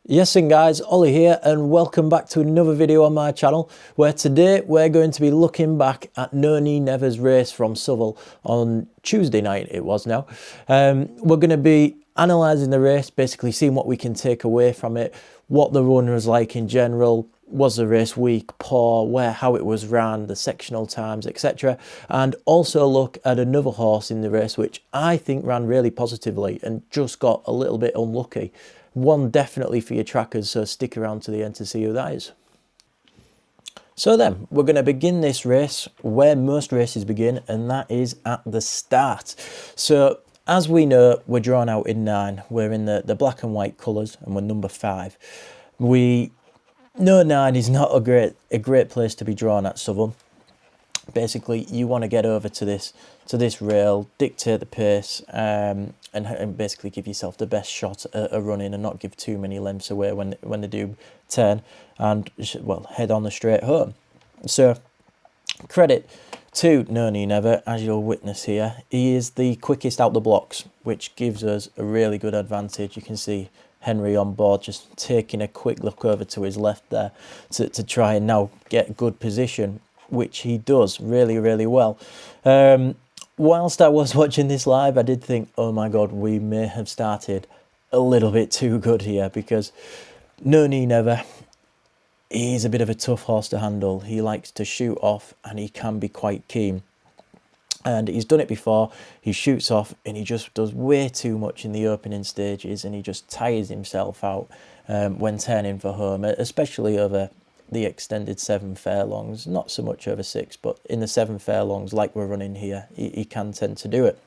Yes, and guys, Ollie here, and welcome back to another video on my channel, where today we're going to be looking back at No Knee Never's race from Southwell on Tuesday night. It was now. We're going to be analysing the race, basically seeing what we can take away from it, what the run was like in general, was the race weak, poor, how it was ran, the sectional times, etc. And also look at another horse in the race which I think ran really positively and just got a little bit unlucky. One definitely for your trackers, so stick around to the end to see who that is. So then, we're going to begin this race where most races begin, and that is at the start. So, as we know, we're drawn out in 9. We're in the black and white colours, and we're number 5. We know 9 is not a great place to be drawn at Southwell. Basically, you want to get over to this rail, dictate the pace, and basically give yourself the best shot at running and not give too many lengths away when they do turn and, well, head on the straight home. So, credit to No Knee Never, as you'll witness here. He is the quickest out the blocks, which gives us a really good advantage. You can see Henry on board just taking a quick look over to his left there to try and now get good position, which he does really, really well. Whilst I was watching this live, I did think, oh my God, we may have started a little bit too good here, because No Knee Never, he's a bit of a tough horse to handle. He likes to shoot off and he can be quite keen. And he's done it before. He shoots off and he just does way too much in the opening stages, and he just tires himself out when turning for home, especially over the extended 7 furlongs. Not so much over 6, but in the 7 furlongs like we're running here, he can tend to do it.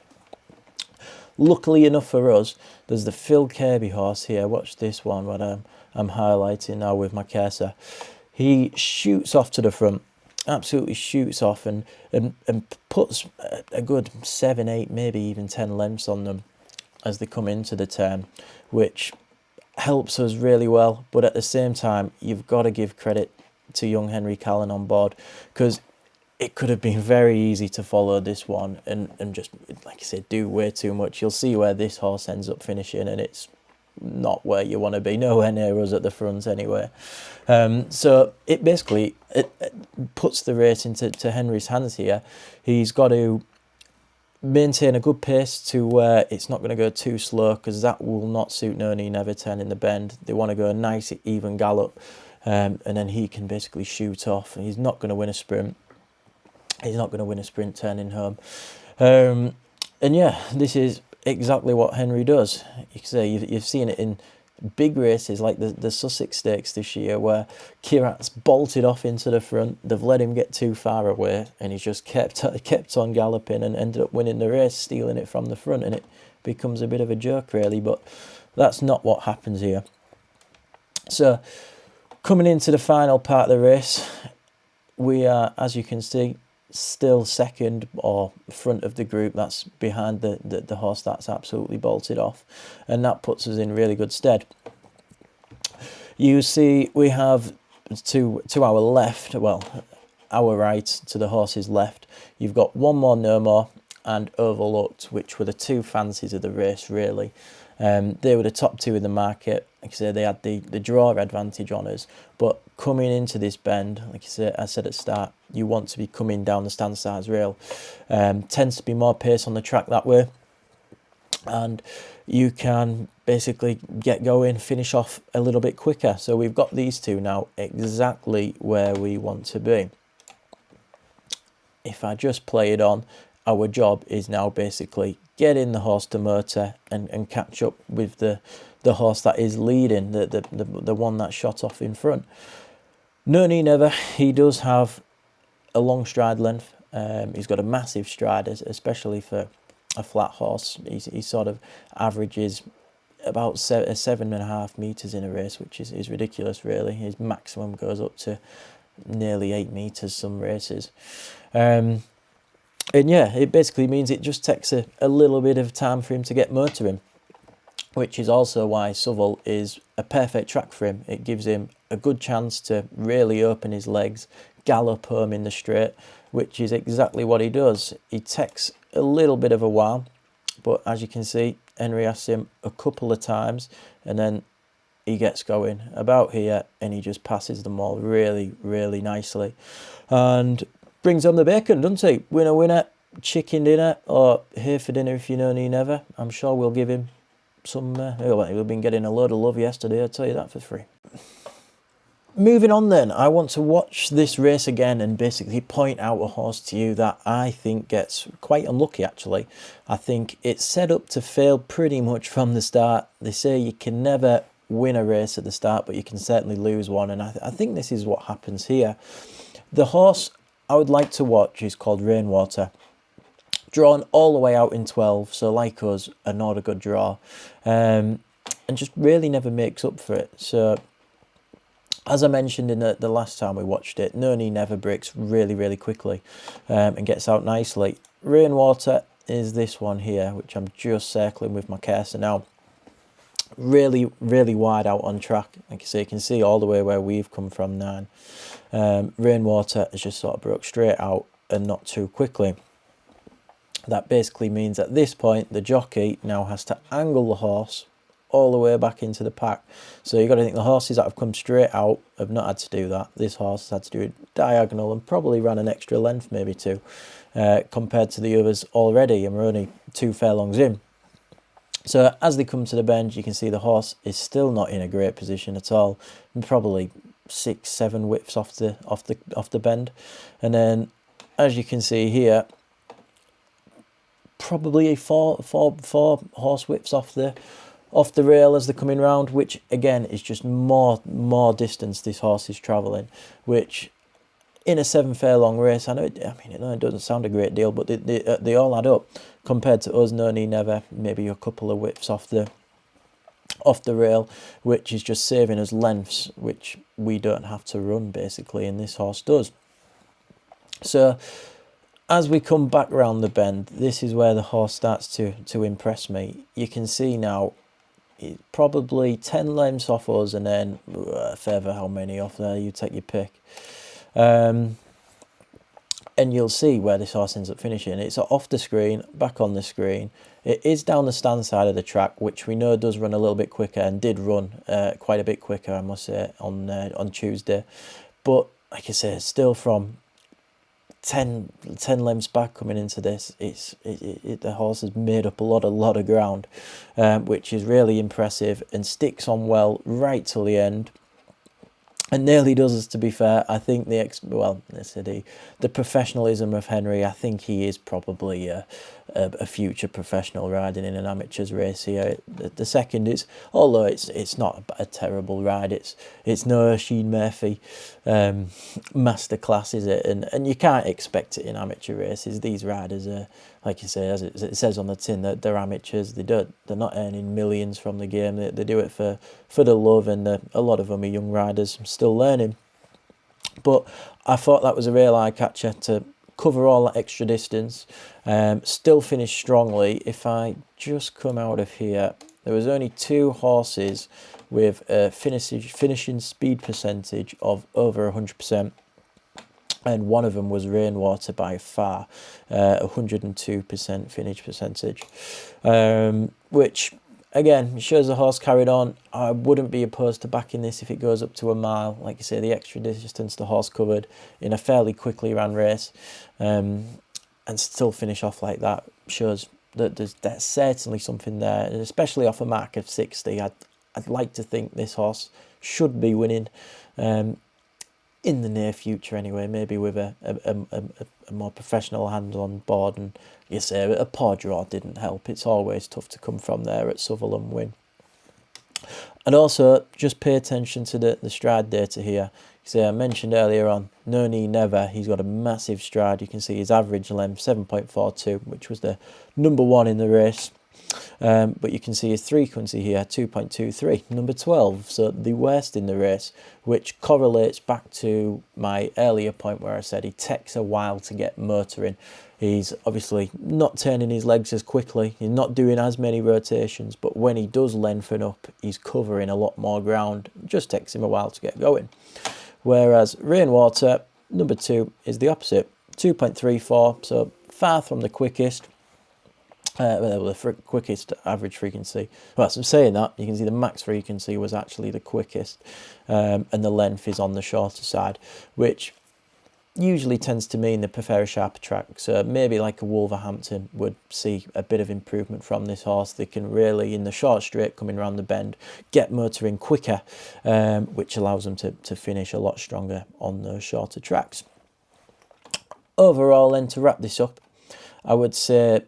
Luckily enough for us, there's the Phil Kirby horse here. Watch this one, what I'm highlighting now with my cursor. He shoots off to the front, absolutely shoots off, and puts a good 7, 8, maybe even 10 lengths on them as they come into the turn, which helps us really well. But at the same time, you've got to give credit to young Henry Callan on board, because it could have been very easy to follow this one and just, like I said, do way too much. You'll see where this horse ends up finishing, and it's not where you want to be, nowhere near us at the front anyway. So it basically it puts the race into Henry's hands here. He's got to maintain a good pace to where it's not going to go too slow, because that will not suit No Knee Never turning the bend. They want to go a nice even gallop, and then he can basically shoot off. He's not going to win a sprint. He's not going to win a sprint turning home. And yeah, this is exactly what Henry does. You can say you've seen it in big races like the Sussex Stakes this year, where Kirat's bolted off into the front. They've let him get too far away, and he's just kept on galloping and ended up winning the race, stealing it from the front, and it becomes a bit of a joke really. But that's not what happens here. So coming into the final part of the race, we are, as you can see, still second or front of the group. That's behind the horse that's absolutely bolted off, and that puts us in really good stead. You see we have to our left, well, our right, to the horse's left, you've got One More No More and Overlooked, which were the two fancies of the race really. They were the top two in the market. Like I said, they had the draw advantage on us, but coming into this bend, like I said at the start, you want to be coming down the stand size rail. Tends to be more pace on the track that way, and you can basically get going, finish off a little bit quicker. So we've got these two now exactly where we want to be. If I just play it on, our job is now basically get in the horse to motor and catch up with the horse that is leading, the one that shot off in front. No Knee Never, he does have a long stride length. He's got a massive stride, especially for a flat horse. He sort of averages about 7.5 meters in a race, which is ridiculous really. His maximum goes up to nearly 8 meters some races. And yeah, it basically means it just takes a little bit of time for him to get motoring, which is also why Southwell is a perfect track for him. It gives him a good chance to really open his legs, gallop home in the straight, which is exactly what he does. He takes a little bit of a while, but as you can see, Henry asks him a couple of times, and then he gets going about here, and he just passes them all really, really nicely, and brings home the bacon, doesn't he? Winner, winner, chicken dinner, or here for dinner if you know me never. I'm sure we'll give him some. We've been getting a load of love yesterday, I'll tell you that for free. Moving on then, I want to watch this race again and basically point out a horse to you that I think gets quite unlucky actually. I think it's set up to fail pretty much from the start. They say you can never win a race at the start, but you can certainly lose one, and I think this is what happens here. The horse I would like to watch is called Rainwater. Drawn all the way out in 12, so like us, not a good draw. And just really never makes up for it. So as I mentioned in the last time we watched it, No Knee Never breaks really, really quickly and gets out nicely. Rainwater is this one here, which I'm just circling with my cursor now. Really, really wide out on track. Like I say, you can see all the way where we've come from now. Rainwater has just sort of broke straight out and not too quickly. That basically means at this point, the jockey now has to angle the horse all the way back into the pack. So you've got to think the horses that have come straight out have not had to do that. This horse has had to do it diagonal and probably ran an extra length, maybe two, compared to the others already, and we're only 2 furlongs in. So as they come to the bend, you can see the horse is still not in a great position at all, and probably 6-7 whips off the bend. And then, as you can see here, probably four horse whips off the rail as they're coming round, which again is just more distance this horse is travelling, which in a 7 furlong race, I mean, it doesn't sound a great deal, but they all add up compared to us. No Knee Never, maybe a couple of whips off the rail, which is just saving us lengths, which we don't have to run basically, and this horse does. So as we come back round the bend, this is where the horse starts to impress me. You can see now, probably 10 lengths off us, and then further how many off there, you take your pick. And you'll see where this horse ends up finishing. It's off the screen, back on the screen. It is down the stand side of the track, which we know does run a little bit quicker, and did run quite a bit quicker, I must say, on Tuesday. But like I say, still from 10 lengths back coming into this, the horse has made up a lot of ground, which is really impressive, and sticks on well right till the end, and nearly does us, to be fair. I think the professionalism of Henry, I think he is probably a future professional riding in an amateur's race here. The second is, although it's not a terrible ride, it's no Sheen Murphy masterclass, is it? And you can't expect it in amateur races. These riders are, like you say, as it says on the tin, that they're amateurs. They're not earning millions from the game. They do it for the love, and a lot of them are young riders still learning. But I thought that was a real eye catcher to cover all that extra distance, still finish strongly. If I just come out of here, there was only 2 horses with a finishing speed percentage of over 100%. And one of them was Rainwater by far, 102% finish percentage, which again shows the horse carried on. I wouldn't be opposed to backing this if it goes up to a mile. Like I say, the extra distance the horse covered in a fairly quickly ran race, and still finish off like that shows that there's certainly something there, and especially off a mark of 60. I'd like to think this horse should be winning. In the near future anyway, maybe with a more professional hand on board. And you say a poor draw didn't help. It's always tough to come from there at Southwell and win. And also, just pay attention to the stride data here. You see, I mentioned earlier on, No Knee Never, he's got a massive stride. You can see his average length, 7.42, which was the number 1 in the race. But you can see his frequency here, 2.23, number 12, so the worst in the race, which correlates back to my earlier point where I said he takes a while to get motoring. He's obviously not turning his legs as quickly, he's not doing as many rotations, but when he does lengthen up, he's covering a lot more ground. It just takes him a while to get going. Whereas Rainwater, number 2, is the opposite, 2.34, so far from the quickest. well, the quickest average frequency. Well, so saying that, you can see the max frequency was actually the quickest, and the length is on the shorter side, which usually tends to mean they prefer a sharper track. So maybe like a Wolverhampton would see a bit of improvement from this horse. They can really, in the short straight coming around the bend, get motoring quicker, which allows them to finish a lot stronger on those shorter tracks. Overall then, to wrap this up, I would say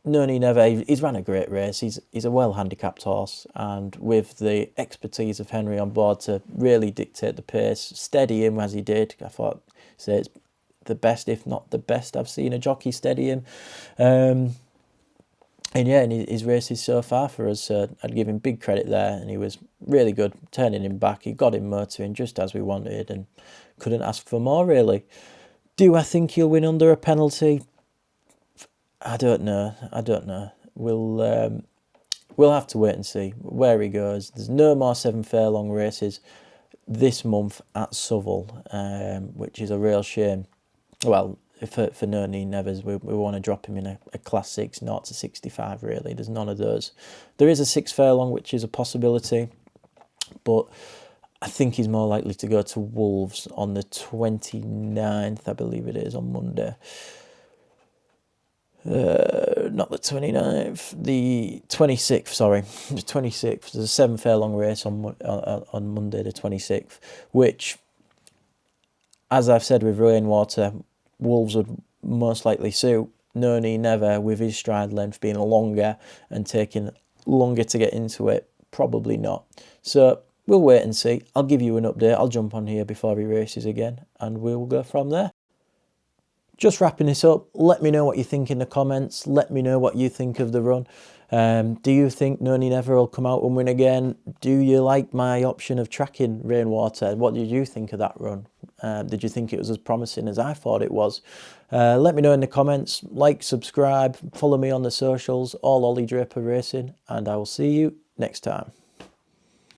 Noni Never, he's ran a great race. He's a well handicapped horse, and with the expertise of Henry on board to really dictate the pace, steady him as he did, I thought, say it's the best, if not the best, I've seen a jockey steady him. And yeah, in his races so far for us, I'd give him big credit there, and he was really good, turning him back. He got him motoring just as we wanted, and couldn't ask for more, really. Do I think he'll win under a penalty? I don't know. We'll have to wait and see where he goes. There's no more 7 furlong races this month at Southall, which is a real shame. Well, for Noni Nevers, we want to drop him in a Class 6, 0 to 65, really. There's none of those. There is a 6 furlong, which is a possibility, but I think he's more likely to go to Wolves on the 29th, I believe it is, on Monday. Not the 29th, the 26th, sorry, the 26th. There's a 7 furlong race on Monday the 26th, which, as I've said with Rainwater, Wolves would most likely suit. Noni Never, with his stride length being longer and taking longer to get into it, probably not. So we'll wait and see. I'll give you an update. I'll jump on here before he races again, and we'll go from there. Just wrapping this up, let me know what you think in the comments. Let me know what you think of the run. Do you think Noni Never will come out and win again? Do you like my option of tracking Rainwater? What did you think of that run? Did you think it was as promising as I thought it was? Let me know in the comments. Like, subscribe, follow me on the socials, all Ollie Draper Racing, and I will see you next time.